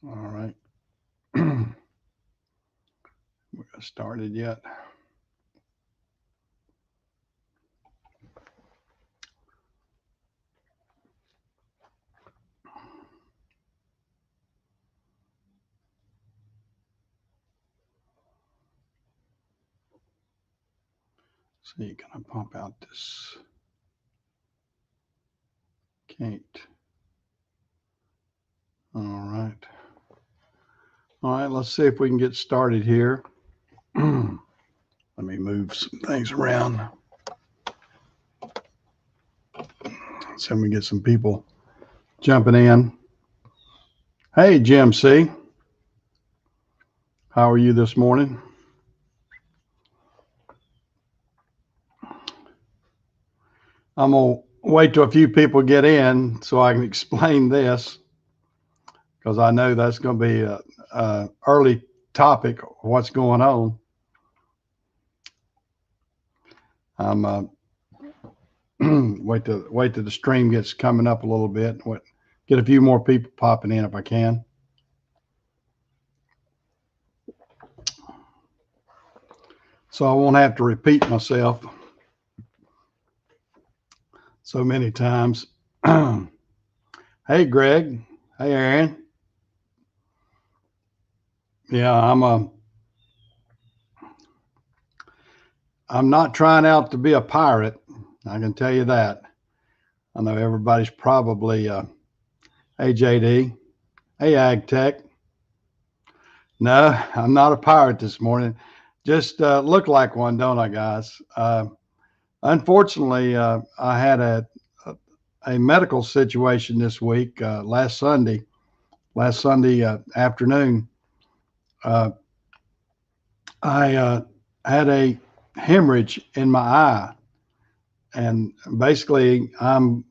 All right. We got started yet? See, can I pump out this? Can't. All right. All right, let's see if we can get started here. Let me move some things around. So we get some people jumping in. Hey, Jim C. How are you this morning? I'm going to wait till a few people get in so I can explain this because I know that's going to be a early topic of what's going on. I'm wait till the stream gets coming up a little bit. Get a few more people popping in if I can. So I won't have to repeat myself so many times. Hey, Greg. Hey, Aaron. Yeah, I'm not trying out to be a pirate. I can tell you that. I know everybody's probably hey, JD. Hey, Ag Tech. No, I'm not a pirate this morning. Just look like one, don't I, guys? Unfortunately, I had a medical situation this week. Last Sunday afternoon, uh, I had a hemorrhage in my eye, and basically, I'm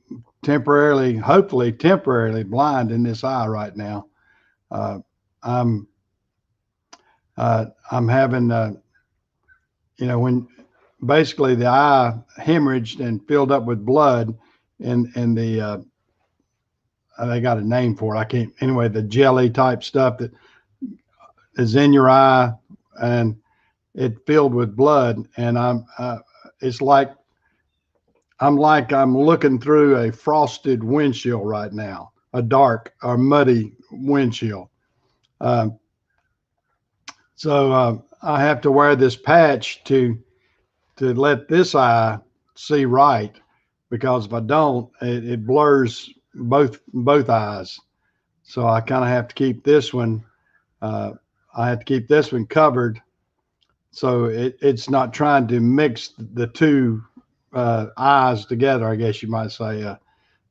hopefully temporarily blind in this eye right now. Uh, I'm I'm having when basically the eye hemorrhaged and filled up with blood in the they got a name for it. I can't anyway. The jelly type stuff that is in your eye and it filled with blood, and it's like I'm looking through a frosted windshield right now, a dark or muddy windshield. Um, so I have to wear this patch to let this eye see right, because if I don't, it blurs both eyes. So I kind of have to keep this one. Uh, I have to keep this one covered, so it's not trying to mix the two eyes together. I guess you might say,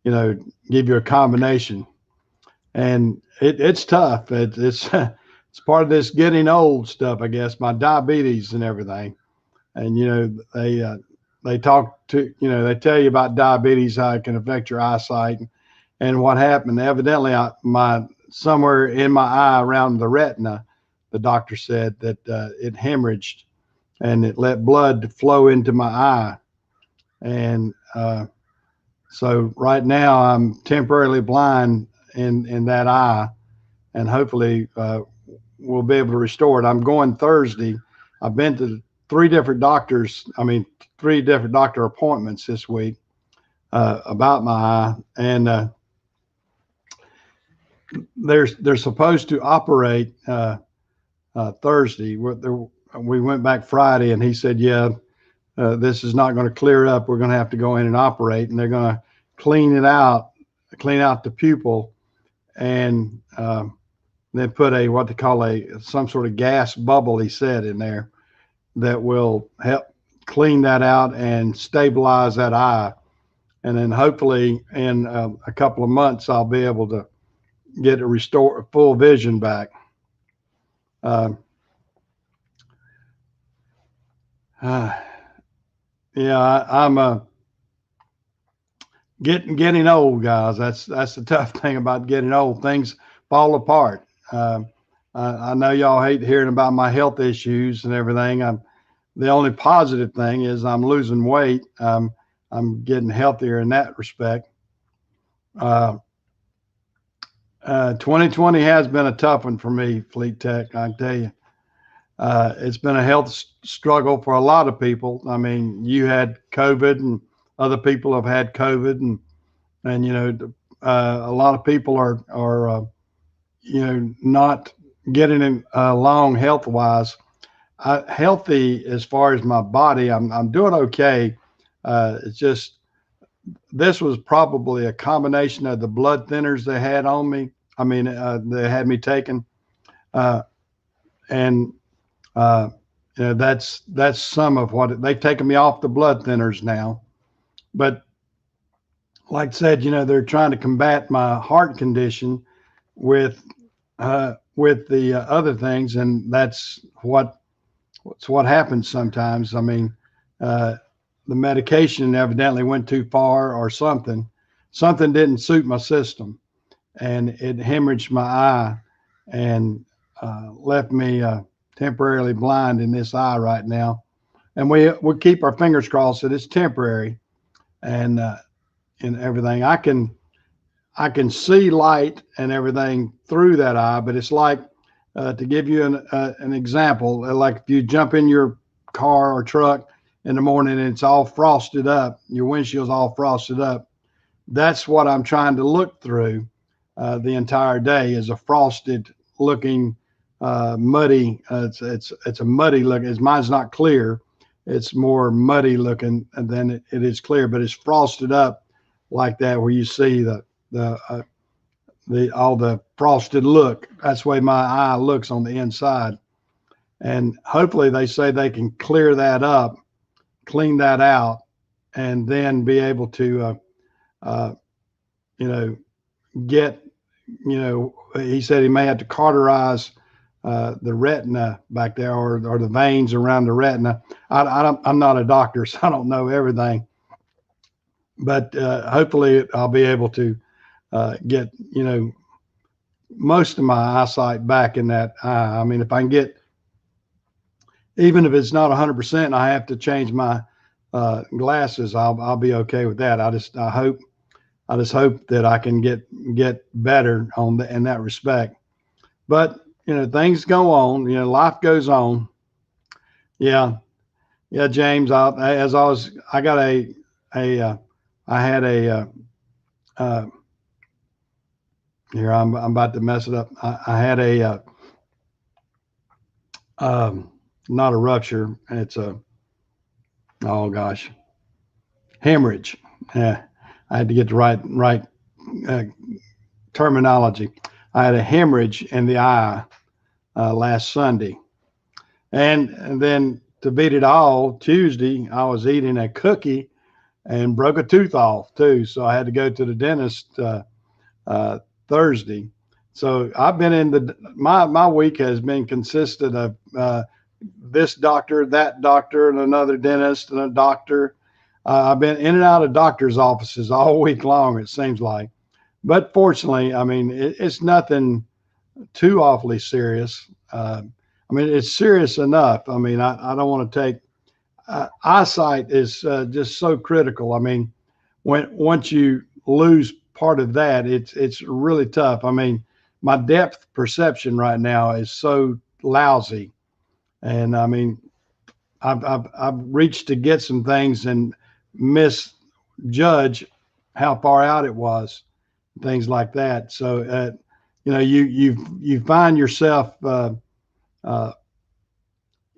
give you a combination, and it's tough. It's it's part of this getting old stuff, I guess. My diabetes and everything, and they talk to they tell you about diabetes, how it can affect your eyesight, and what happened. Evidently, my somewhere in my eye around the retina, the doctor said that it hemorrhaged and it let blood flow into my eye, and so right now I'm temporarily blind in that eye, and hopefully we'll be able to restore it. I'm going Thursday. I've been to three different doctor appointments this week about my eye, and they're supposed to operate Thursday. We went back Friday, and he said, "Yeah, this is not going to clear up. We're going to have to go in and operate, and they're going to clean it out, clean out the pupil, and then put what they call some sort of gas bubble." He said in there that will help clean that out and stabilize that eye, and then hopefully in a couple of months I'll be able to get a restore full vision back. Uh, uh, yeah, I'm getting old, guys. That's the tough thing about getting old. Things fall apart. I know y'all hate hearing about my health issues and everything. The only positive thing is I'm losing weight. I'm getting healthier in that respect. Uh, 2020 has been a tough one for me, Fleet Tech. I can tell you, it's been a health struggle for a lot of people. I mean, you had COVID, and other people have had COVID, and a lot of people are not getting along health wise. Healthy as far as my body, I'm doing okay. It's just this was probably a combination of the blood thinners they had on me. I mean, they had me taken, uh, and uh, that's some of what they've taken me off the blood thinners now. But like I said, they're trying to combat my heart condition with the other things, and that's what happens sometimes. I mean, uh, the medication evidently went too far, or something. Something didn't suit my system, and it hemorrhaged my eye and left me temporarily blind in this eye right now. And we keep our fingers crossed that it's temporary, and everything. I can see light and everything through that eye, but it's like, to give you an example, like if you jump in your car or truck in the morning and it's all frosted up, your windshield's all frosted up. That's what I'm trying to look through the entire day, is a frosted looking, muddy. It's a muddy look. Mine's not clear. It's more muddy looking than it is clear, but it's frosted up like that, where you see the all the frosted look. That's the way my eye looks on the inside. And hopefully they say they can clear that up, clean that out, and then be able to, uh, you know, get, he said he may have to cauterize the retina back there, or the veins around the retina. I'm not a doctor, so I don't know everything, but hopefully I'll be able to get, most of my eyesight back in that eye. I mean, if I can get, even if it's not 100%, I have to change my glasses, I'll be okay with that. I just hope that I can get better in that respect. But things go on. Life goes on. Yeah, yeah, James. I got I had a here. I'm about to mess it up. I had a not a rupture. It's a, oh gosh, hemorrhage. Yeah, I had to get the right uh, terminology. I had a hemorrhage in the eye last Sunday, and then to beat it all, Tuesday I was eating a cookie and broke a tooth off too. So I had to go to the dentist Thursday. So I've been my week has been consisted of this doctor, that doctor, and another dentist and a doctor. I've been in and out of doctors' offices all week long, it seems like. But fortunately, I mean, it's nothing too awfully serious. I mean, it's serious enough. I mean, I don't want to take, eyesight is just so critical. I mean, once you lose part of that, it's really tough. I mean, my depth perception right now is so lousy, and I mean, I've reached to get some things and misjudge how far out it was, things like that. So you find yourself uh,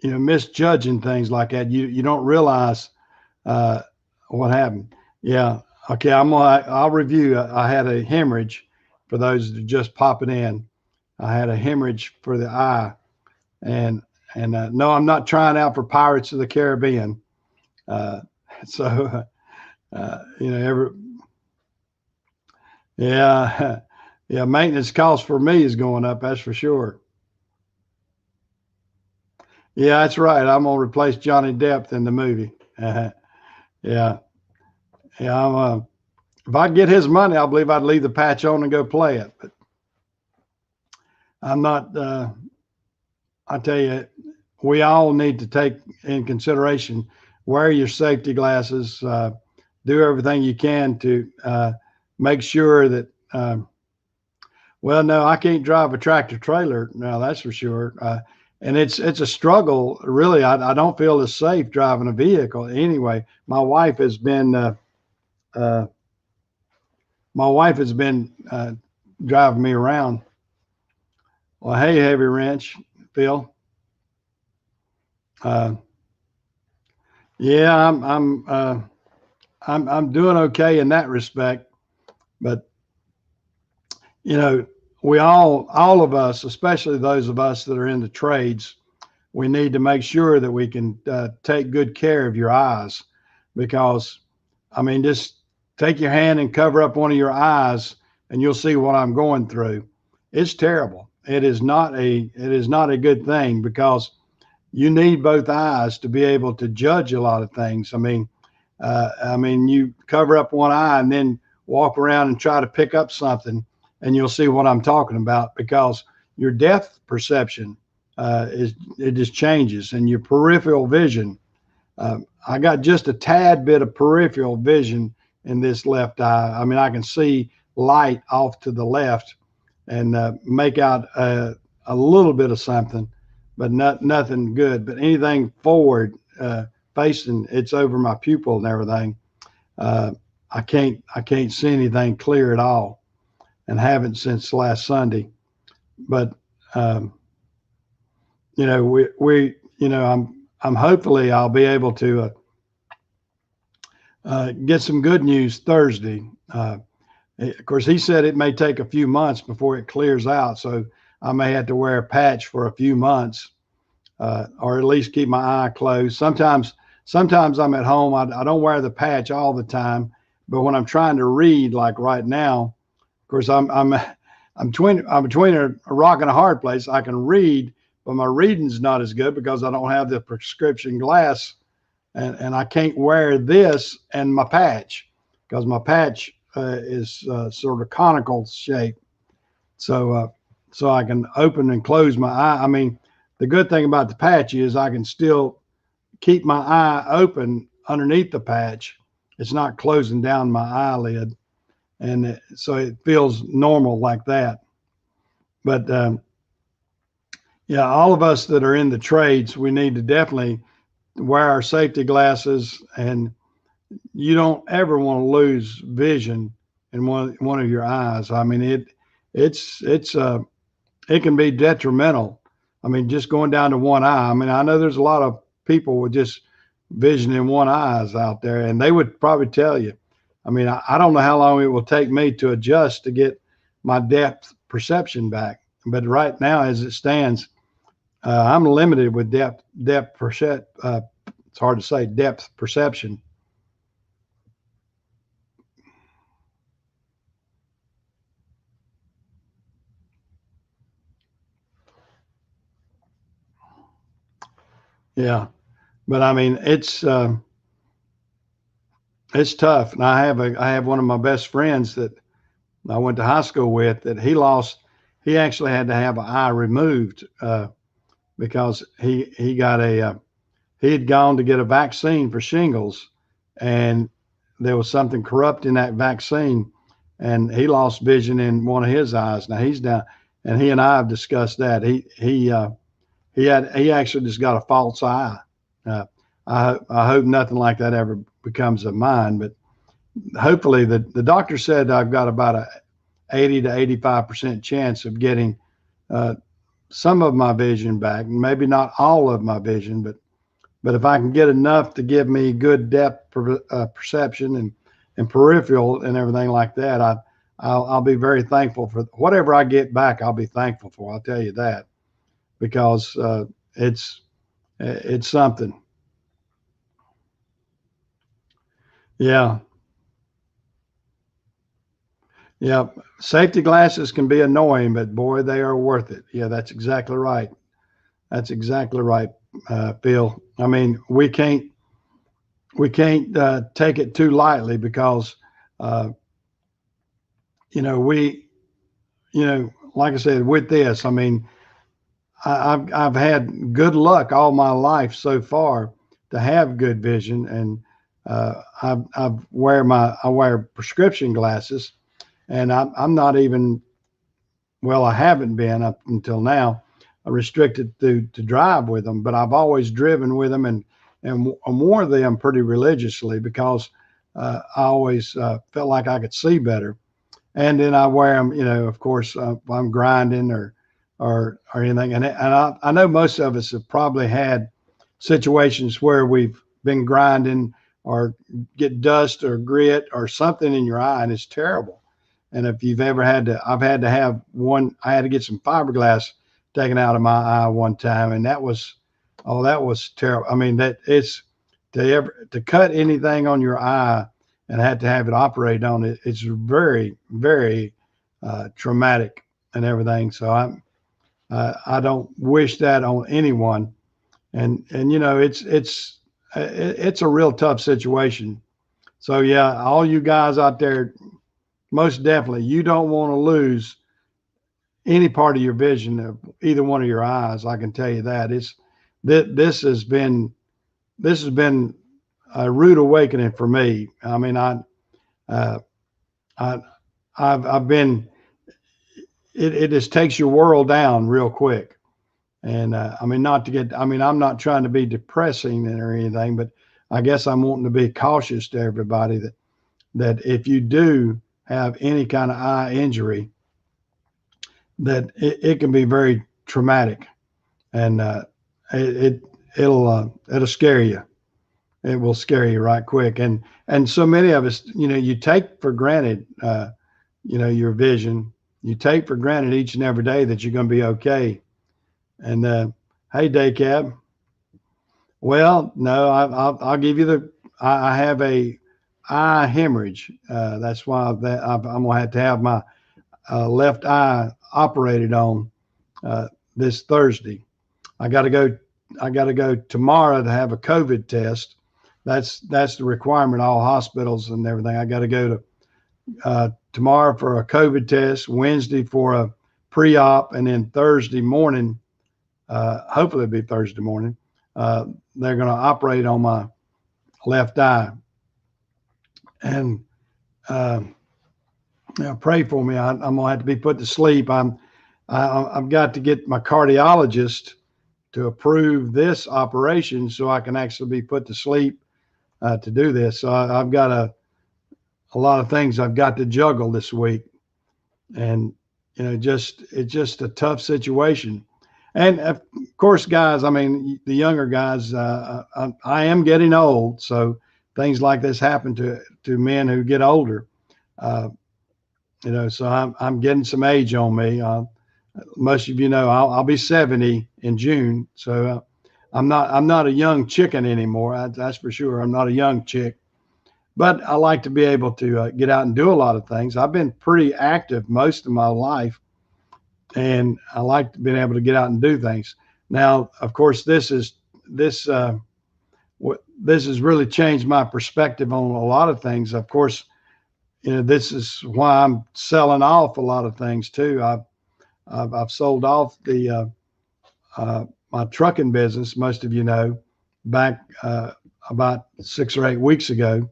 misjudging things like that. You don't realize what happened. Yeah. Okay. I'll review. I had a hemorrhage, for those that are just popping in. I had a hemorrhage for the eye, and no, I'm not trying out for Pirates of the Caribbean. Uh, so every, yeah, yeah, maintenance costs for me is going up. That's for sure. Yeah, that's right. I'm gonna replace Johnny Depp in the movie. Yeah, yeah. If I get his money, I believe I'd leave the patch on and go play it. But I'm not. I tell you, we all need to take in consideration, wear your safety glasses, do everything you can to make sure that Well, no, I can't drive a tractor trailer. No, that's for sure. And it's a struggle. Really, I don't feel as safe driving a vehicle. Anyway, uh, my wife has been driving me around. Well, hey, Heavy Wrench, Phil. Uh, yeah, I'm doing okay in that respect. But you know, we all of us, especially those of us that are in the trades, we need to make sure that we can take good care of your eyes, because I mean, just take your hand and cover up one of your eyes and you'll see what I'm going through. It's terrible. It is not a good thing, because you need both eyes to be able to judge a lot of things. I mean, you cover up one eye and then walk around and try to pick up something, and you'll see what I'm talking about, because your depth perception it just changes, and your peripheral vision. I got just a tad bit of peripheral vision in this left eye. I mean, I can see light off to the left and make out a little bit of something, but nothing good. But anything forward facing, it's over my pupil and everything. Uh, I can't see anything clear at all, and haven't since last Sunday. But um, I'm hopefully I'll be able to get some good news Thursday. Of course, he said it may take a few months before it clears out, so I may have to wear a patch for a few months, or at least keep my eye closed. Sometimes I'm at home. I don't wear the patch all the time, but when I'm trying to read, like right now, of course, I'm between a rock and a hard place. I can read, but my reading's not as good because I don't have the prescription glass, and I can't wear this and my patch, because my patch is sort of conical shape. So I can open and close my eye. I mean, the good thing about the patch is I can still keep my eye open underneath the patch. It's not closing down my eyelid, and so it feels normal like that. But yeah, all of us that are in the trades, we need to definitely wear our safety glasses, and you don't ever want to lose vision in one of your eyes. I mean, it's it can be detrimental. I mean, just going down to one eye. I mean, I know there's a lot of people with just vision in one eyes out there, and they would probably tell you. I mean, I don't know how long it will take me to adjust to get my depth perception back. But right now, as it stands, I'm limited with depth percep. It's hard to say, depth perception. Yeah, but I mean, it's tough. And I have one of my best friends that I went to high school with, that he lost. He actually had to have an eye removed because he had gone to get a vaccine for shingles, and there was something corrupt in that vaccine, and he lost vision in one of his eyes. Now he's down, and he and I have discussed that. He actually just got a false eye. Uh, I hope nothing like that ever becomes of mine, but hopefully the doctor said I've got about a 80 to 85% chance of getting uh, some of my vision back, maybe not all of my vision, but if I can get enough to give me good depth perception and peripheral and everything like that, I'll be very thankful for whatever I get back. I'll be thankful for. I'll tell you that, because it's something. Yeah, yeah. Safety glasses can be annoying, but boy, they are worth it. Yeah, that's exactly right. That's exactly right, Phil. I mean, we can't take it too lightly, because uh, we like I said, with this, I mean, I've had good luck all my life so far to have good vision, and I wear prescription glasses, and I'm not even well, I haven't been up until now, restricted to drive with them, but I've always driven with them and wore them pretty religiously because I always felt like I could see better. And then I wear them, of course, if I'm grinding or anything. And I know most of us have probably had situations where we've been grinding or get dust or grit or something in your eye, and it's terrible. And if you've ever I've had to have one. I had to get some fiberglass taken out of my eye one time, and that was terrible. I mean, that it's to cut anything on your eye and had to have it operated on it. It's very, very traumatic and everything. So I don't wish that on anyone. And it's a real tough situation. So yeah, all you guys out there, most definitely, you don't want to lose any part of your vision of either one of your eyes. I can tell you that this has been a rude awakening for me. I mean, uh, I I've been it just takes your world down real quick. And I mean, not to get, I mean, I'm not trying to be depressing or anything, but I guess I'm wanting to be cautious to everybody that if you do have any kind of eye injury, that it can be very traumatic, and it'll scare you. It will scare you right quick. And so many of us, you take for granted, your vision. You take for granted each and every day that you're going to be okay. And hey, day cab. Well, no, I'll give you I have a eye hemorrhage. That's why I'm gonna have to have my left eye operated on this Thursday. I got to go. I got to go tomorrow to have a COVID test. That's the requirement. All hospitals and everything. I got to go to tomorrow for a COVID test. Wednesday for a pre-op, and then Thursday morning. Hopefully it'll be Thursday morning. They're going to operate on my left eye, and pray for me. I'm going to have to be put to sleep. I've got to get my cardiologist to approve this operation so I can actually be put to sleep to do this. So I've got a lot of things I've got to juggle this week, and it's just a tough situation. And of course, guys, I mean, the younger guys, I am getting old, so things like this happen to men who get older. So I'm getting some age on me. Most of you know I'll be 70 in June, so I'm not a young chicken anymore. That's for sure. I'm not a young chick, but I like to be able to get out and do a lot of things. I've been pretty active most of my life, and I like being able to get out and do things. Now, of course, this has really changed my perspective on a lot of things. Of course, this is why I'm selling off a lot of things too. I've sold off the my trucking business. Most of you know, back about 6 or 8 weeks ago,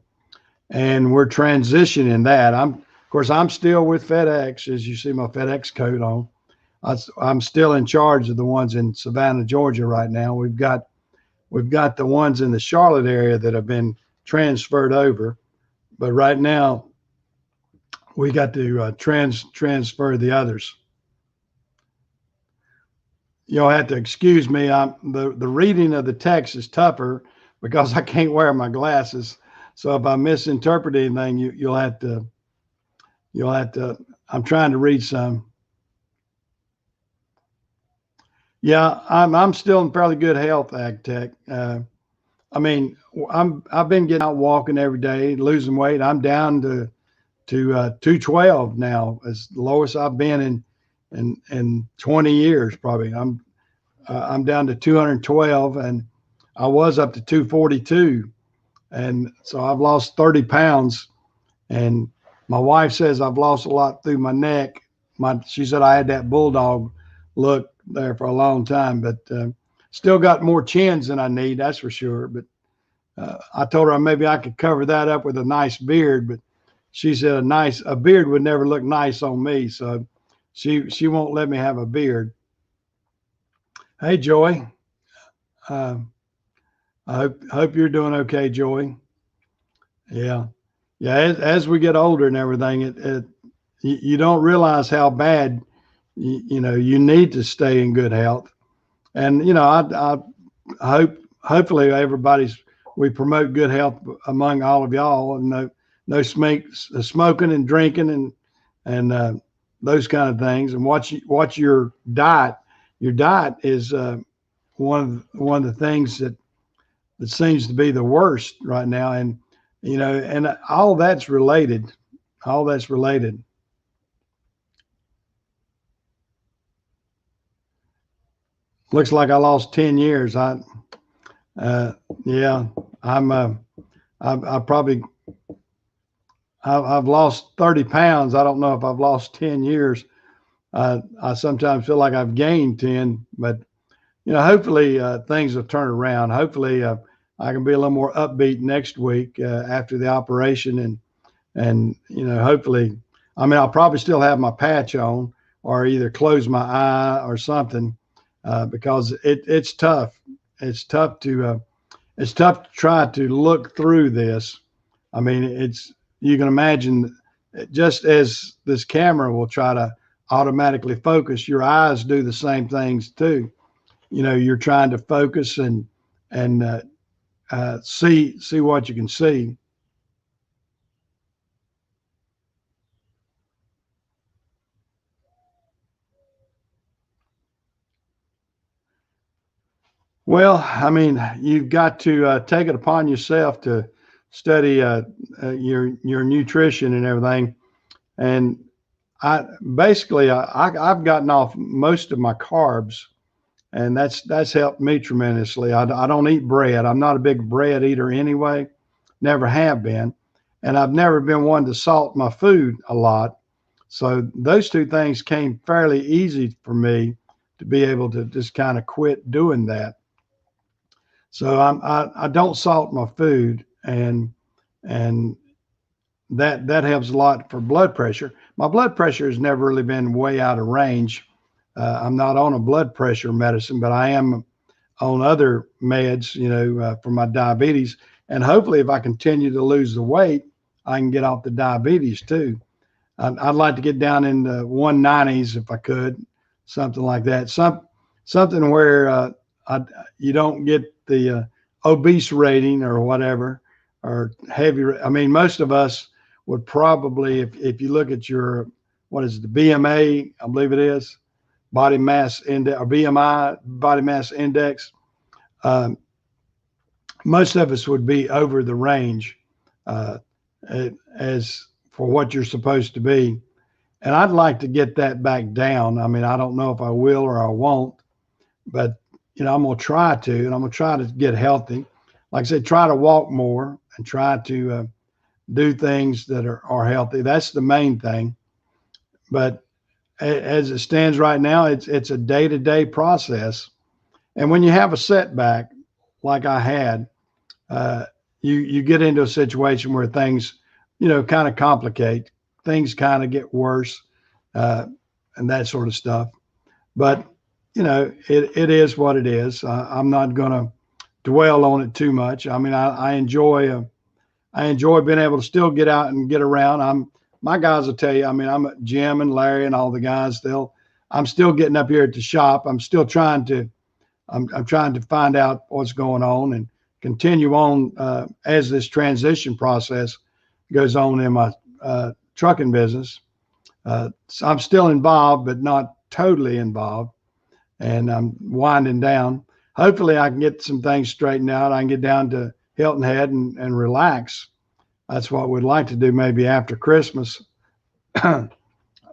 and we're transitioning that. Of course, I'm still with FedEx, as you see my FedEx coat on. I'm still in charge of the ones in Savannah, Georgia right now. We've got the ones in the Charlotte area that have been transferred over, but right now we got to transfer the others. You'll have to excuse me. The reading of the text is tougher because I can't wear my glasses. So if I misinterpret anything, you'll have to. I'm trying to read some. Yeah, I'm still in fairly good health, Ag Tech. I mean, I've been getting out walking every day, losing weight. I'm down to 212 now, as the lowest I've been in 20 years probably. I'm down to 212, and I was up to 242, and so I've lost 30 pounds. And my wife says I've lost a lot through my neck. She said I had that bulldog look there for a long time, but still got more chins than I need, that's for sure. But I told her maybe I could cover that up with a nice beard, but she said a beard would never look nice on me. So she won't let me have a beard. Hey, Joy. Uh, I hope you're doing okay, Joy. Yeah, yeah. As we get older and everything, you don't realize how bad you need to stay in good health. And I hopefully we promote good health among all of y'all, and no smoking and drinking and those kind of things. And watch your diet. Your diet is one of the things that seems to be the worst right now, and all that's related. All that's related. Looks like I lost 10 years. Uh, yeah, I'm. I probably I've lost 30 pounds. I don't know if I've lost 10 years. I sometimes feel like I've gained 10, but hopefully things will turn around. Hopefully I can be a little more upbeat next week after the operation, and hopefully, I mean, I'll probably still have my patch on or either close my eye or something because it's tough. It's tough to try to look through this. I mean, you can imagine just as this camera will try to automatically focus, your eyes do the same things too. You're trying to focus and see what you can see. Well, I mean, you've got to take it upon yourself to study your nutrition and everything. And I basically I've gotten off most of my carbs, and that's helped me tremendously. I don't eat bread. I'm not a big bread eater anyway. Never have been, and I've never been one to salt my food a lot. So those two things came fairly easy for me to be able to just kind of quit doing that. So I don't salt my food, and that helps a lot for blood pressure. My blood pressure has never really been way out of range. I'm not on a blood pressure medicine, but I am on other meds, for my diabetes. And hopefully, if I continue to lose the weight, I can get off the diabetes too. I'd like to get down in the 190s if I could, something like that. Something where you don't get the obese rating or whatever, or heavy. I mean, most of us would probably, if you look at your, what is it, the BMA, I believe it is, body mass index, or BMI, body mass index, um, most of us would be over the range uh, as for what you're supposed to be. And I'd like to get that back down. I mean, I don't know if I will or I won't, but I'm gonna try to, and I'm gonna try to get healthy. Like I said, try to walk more and try to do things that are healthy. That's the main thing. But as it stands right now, it's a day to day process. And when you have a setback like I had, uh, you get into a situation where things, kind of complicate. Things kind of get worse, uh, and that sort of stuff. But it is what it is. I'm not going to dwell on it too much. I mean, I enjoy being able to still get out and get around. My guys will tell you. I mean, I'm Jim and Larry and all the guys. I'm still getting up here at the shop. I'm still trying to. I'm trying to find out what's going on and continue on as this transition process goes on in my trucking business. So I'm still involved, but not totally involved, and I'm winding down. Hopefully, I can get some things straightened out. I can get down to Hilton Head and relax. That's what we'd like to do maybe after Christmas.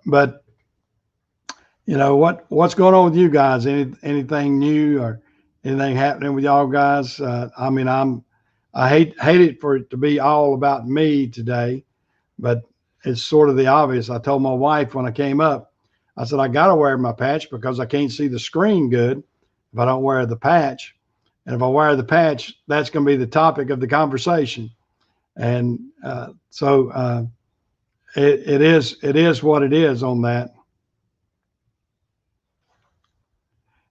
But what's going on with you guys? Anything new or anything happening with y'all guys? I mean, I hate it for it to be all about me today, but it's sort of the obvious. I told my wife when I came up, I said I got to wear my patch because I can't see the screen good if I don't wear the patch. And if I wear the patch, that's going to be the topic of the conversation. And so it is what it is on that.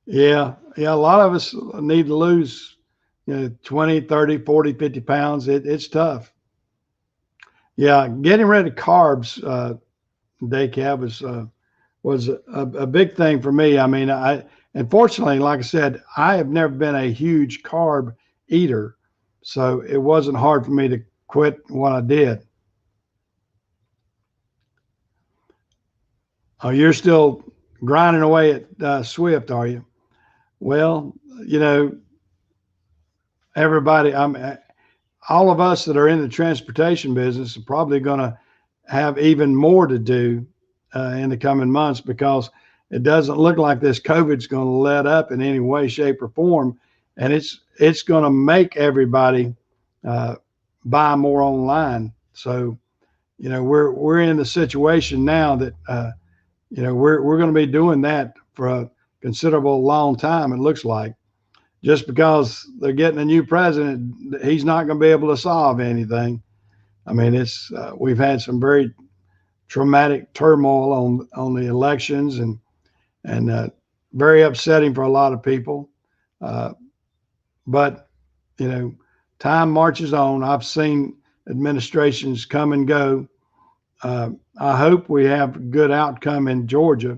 Yeah. Yeah. A lot of us need to lose, 20, 30, 40, 50 pounds. It's tough. Yeah. Getting rid of carbs, day cab was a big thing for me. I mean, unfortunately, like I said, I have never been a huge carb eater, so it wasn't hard for me to quit what I did. Oh, you're still grinding away at Swift, are you? Well, you know, everybody, all of us that are in the transportation business are probably going to have even more to do in the coming months because it doesn't look like this COVID's going to let up in any way, shape, or form, and it's going to make everybody uh, buy more online. So we're in the situation now that we're going to be doing that for a considerable long time. It looks like just because they're getting a new president, he's not going to be able to solve anything. I mean, it's we've had some very traumatic turmoil on the elections and very upsetting for a lot of people. Uh, but you know, time marches on. I've seen administrations come and go. I hope we have a good outcome in Georgia,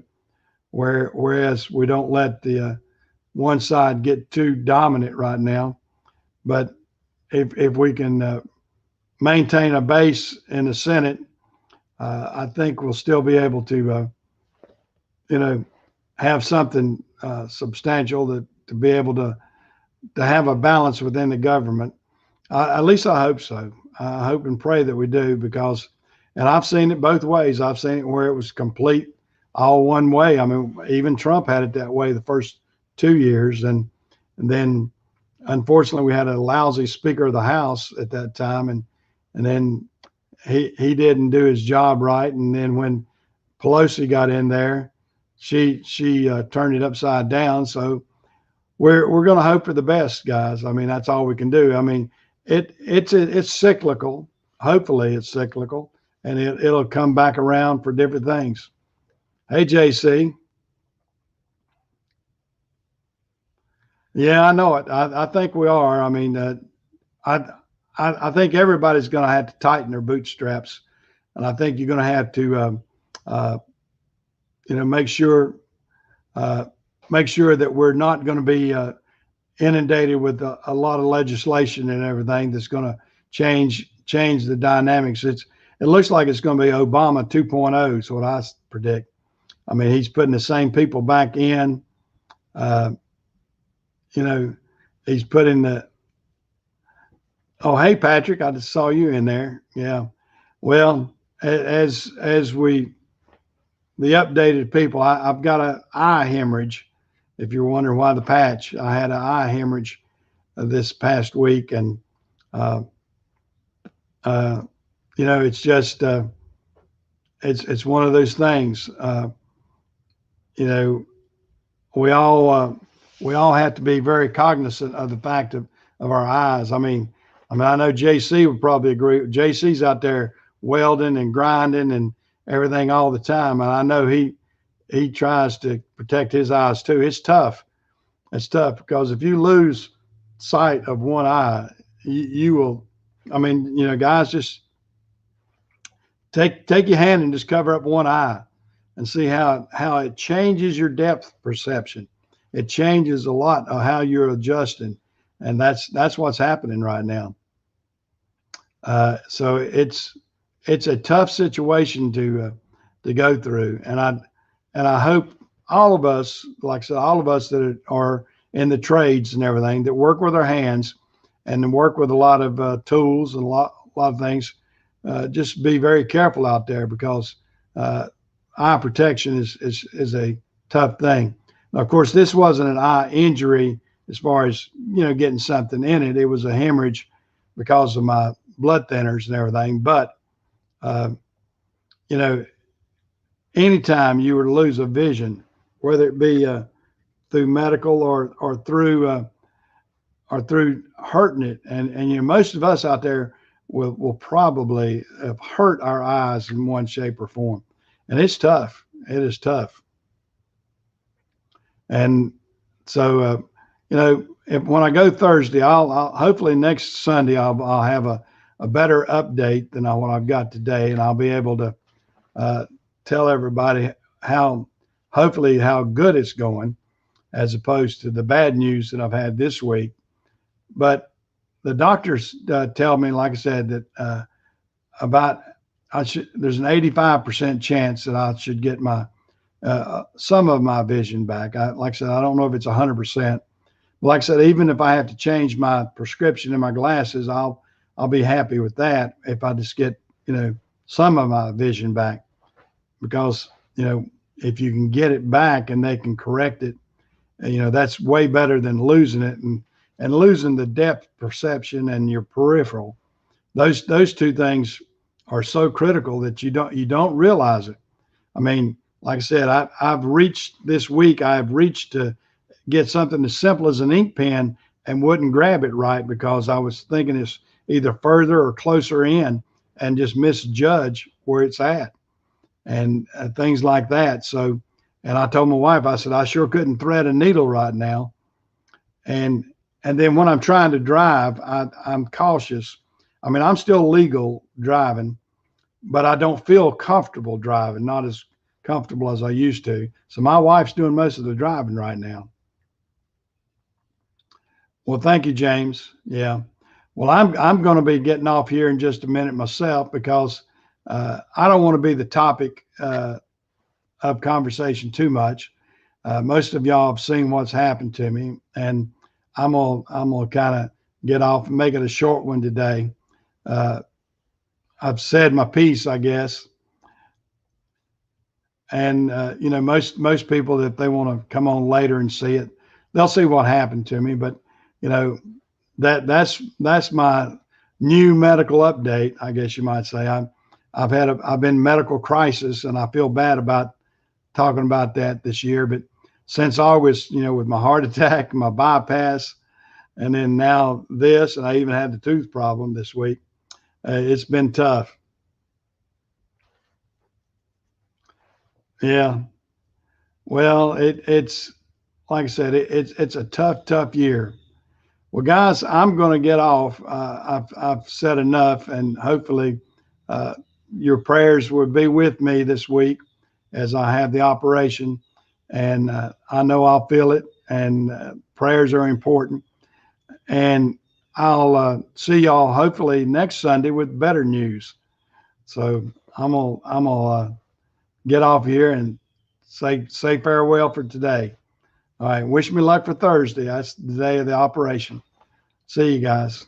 whereas we don't let the one side get too dominant right now. But if we can maintain a base in the Senate, I think we'll still be able to, you know, have something substantial to be able to have a balance within the government. At least I hope so. I hope and pray that we do because, and I've seen it both ways. I've seen it where it was complete all one way. I mean, even Trump had it that way the first 2 years, and then unfortunately we had a lousy Speaker of the House at that time, and then he didn't do his job right, and then when Pelosi got in there, she turned it upside down. So we're going to hope for the best, guys. I mean, that's all we can do. I mean, it's cyclical. Hopefully, it's cyclical, and it'll come back around for different things. Hey, JC. Yeah, I know it. I think we are. I mean, I, I think everybody's going to have to tighten their bootstraps, and I think you're going to have to, uh, make sure uh, that we're not going to be inundated with a lot of legislation and everything that's going to change the dynamics. It looks like it's going to be Obama 2.0 is what I predict. I mean, he's putting the same people back in. Uh, you know, he's putting the. Oh, hey Patrick, I just saw you in there. Yeah. Well, as we the updated people, I've got an eye hemorrhage. If you're wondering why the patch, I had an eye hemorrhage this past week, and uh, uh, it's just it's one of those things. You know, we all have to be very cognizant of the fact of our eyes. I know JC would probably agree. JC's out there welding and grinding and everything all the time, and I know he tries to protect his eyes too. It's tough. It's tough because if you lose sight of one eye, you will. I mean, guys, just take your hand and just cover up one eye and see how it changes your depth perception. It changes a lot of how you're adjusting, and that's what's happening right now. So it's a tough situation to go through, and I hope all of us, like I said, all of us that are in the trades and everything that work with our hands and work with a lot of tools and a lot of things, just be very careful out there because eye protection is a tough thing. Now, of course, this wasn't an eye injury as far as getting something in it. It was a hemorrhage because of my blood thinners and everything. But uh, you know, anytime you were to lose a vision, whether it be through medical or through hurting it, and most of us out there will probably have hurt our eyes in one shape or form, and it's tough. It is tough, and So, when I go Thursday, I'll hopefully next Sunday I'll have a better update than what I've got today, and I'll be able to tell everybody hopefully how good it's going, as opposed to the bad news that I've had this week. But the doctors tell me, like I said, that there's an 85% chance that I should get my some of my vision back. Like I said, I don't know if it's 100%. Like I said, even if I have to change my prescription in my glasses, I'll be happy with that if I just get some of my vision back, because if you can get it back and they can correct it, that's way better than losing it and losing the depth perception and your peripheral. Those two things are so critical that you don't realize it. I mean, like I said, I've reached this week. I've reached to get something as simple as an ink pen and wouldn't grab it right because I was thinking it's either further or closer in and just misjudge where it's at and things like that. So, and I told my wife, I said, I sure couldn't thread a needle right now. And then when I'm trying to drive, I'm cautious. I mean, I'm still legal driving, but I don't feel comfortable driving, not as comfortable as I used to. So my wife's doing most of the driving right now. Well, thank you, James. Yeah. Well, I'm going to be getting off here in just a minute myself because I don't want to be the topic of conversation too much. Most of y'all have seen what's happened to me, and I'm gonna kind of get off and make it a short one today. I've said my piece, I guess, and most people, if they want to come on later and see it, they'll see what happened to me. But that's my new medical update, I guess you might say. I've been medical crisis, and I feel bad about talking about that this year. But since August, with my heart attack, my bypass, and then now this, and I even had the tooth problem this week, it's been tough. Yeah. Well, it's like I said, it's a tough year. Well, guys, I'm going to get off. I've said enough, and hopefully your prayers will be with me this week as I have the operation. And I know I'll feel it, and prayers are important. And I'll see y'all hopefully next Sunday with better news. So I'm gonna get off here and say farewell for today. All right. Wish me luck for Thursday. That's the day of the operation. See you guys.